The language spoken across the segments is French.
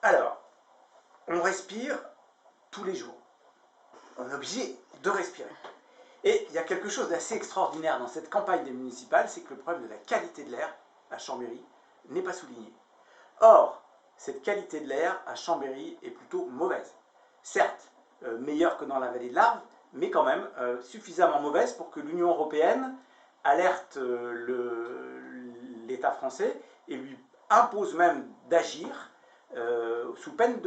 Alors, on respire tous les jours. On est obligé de respirer. Et il y a quelque chose d'assez extraordinaire dans cette campagne des municipales, c'est que le problème de la qualité de l'air à Chambéry n'est pas souligné. Or, cette qualité de l'air à Chambéry est plutôt mauvaise. Certes, meilleure que dans la vallée de l'Arve, mais quand même suffisamment mauvaise pour que l'Union européenne alerte l'État français et lui impose même d'agir sous peine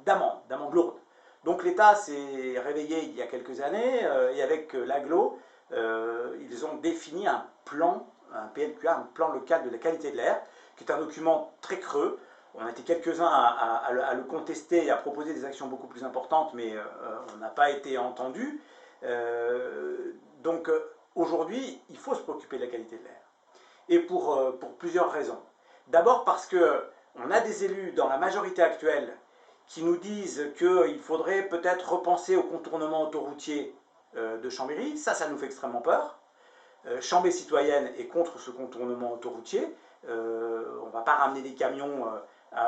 d'amende lourde. Donc l'État s'est réveillé il y a quelques années et avec l'AGLO, ils ont défini un plan, un PLQA, un plan local de la qualité de l'air, qui est un document très creux. On a été quelques-uns à le contester et à proposer des actions beaucoup plus importantes, mais on n'a pas été entendu. Donc aujourd'hui, il faut se préoccuper de la qualité de l'air. Et pour plusieurs raisons. D'abord parce qu'on a des élus dans la majorité actuelle qui nous disent qu'il faudrait peut-être repenser au contournement autoroutier de Chambéry. Ça nous fait extrêmement peur. Chambé citoyenne est contre ce contournement autoroutier. On ne va pas ramener des camions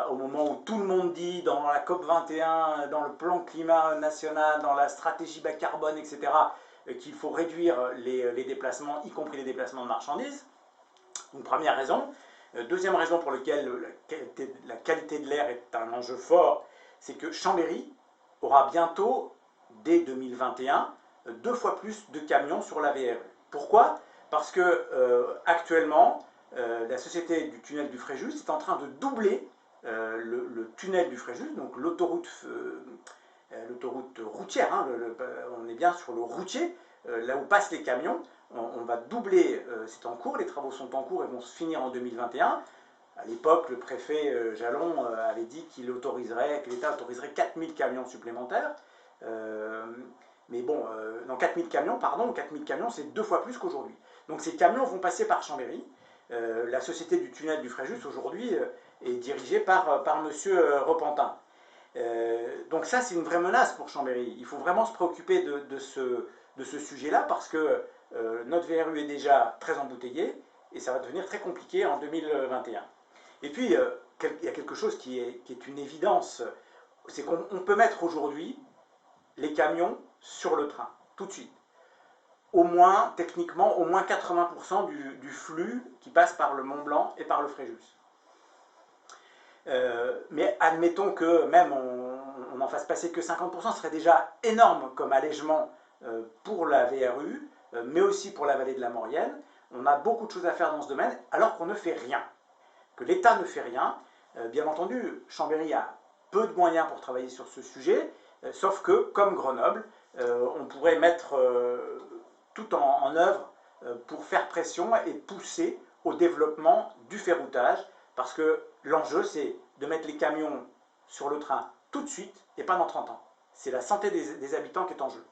au moment où tout le monde dit, dans la COP 21, dans le plan climat national, dans la stratégie bas carbone, etc., qu'il faut réduire les déplacements, y compris les déplacements de marchandises. Une première raison. Deuxième raison pour laquelle la qualité de l'air est un enjeu fort, c'est que Chambéry aura bientôt, dès 2021, 2 fois plus de camions sur la VRU. Pourquoi? Parce que actuellement, la société du tunnel du Fréjus est en train de doubler le tunnel du Fréjus, donc l'autoroute routière, hein, on est bien sur le routier, là où passent les camions. On va doubler, c'est en cours, les travaux sont en cours et vont se finir en 2021. À l'époque, le préfet Jalon avait dit que l'État autoriserait 4000 camions supplémentaires. Mais bon, non, 4000 camions, pardon, 4000 camions, c'est 2 fois plus qu'aujourd'hui. Donc ces camions vont passer par Chambéry. La société du tunnel du Fréjus, aujourd'hui, est dirigée par M. Repentin. Donc ça, c'est une vraie menace pour Chambéry. Il faut vraiment se préoccuper de ce sujet-là, parce que notre VRU est déjà très embouteillé, et ça va devenir très compliqué en 2021. Et puis, il y a quelque chose qui est une évidence, c'est qu'on peut mettre aujourd'hui les camions sur le train, tout de suite. Au moins, techniquement, au moins 80% du flux qui passe par le Mont Blanc et par le Fréjus. Mais admettons que même on n'en fasse passer que 50%, ce serait déjà énorme comme allègement pour la VRU, mais aussi pour la vallée de la Maurienne. On a beaucoup de choses à faire dans ce domaine, alors qu'on ne fait rien. Que l'État ne fait rien. Bien entendu, Chambéry a peu de moyens pour travailler sur ce sujet, sauf que, comme Grenoble, on pourrait mettre tout en œuvre pour faire pression et pousser au développement du ferroutage, parce que l'enjeu, c'est de mettre les camions sur le train tout de suite et pas dans 30 ans. C'est la santé des habitants qui est en jeu.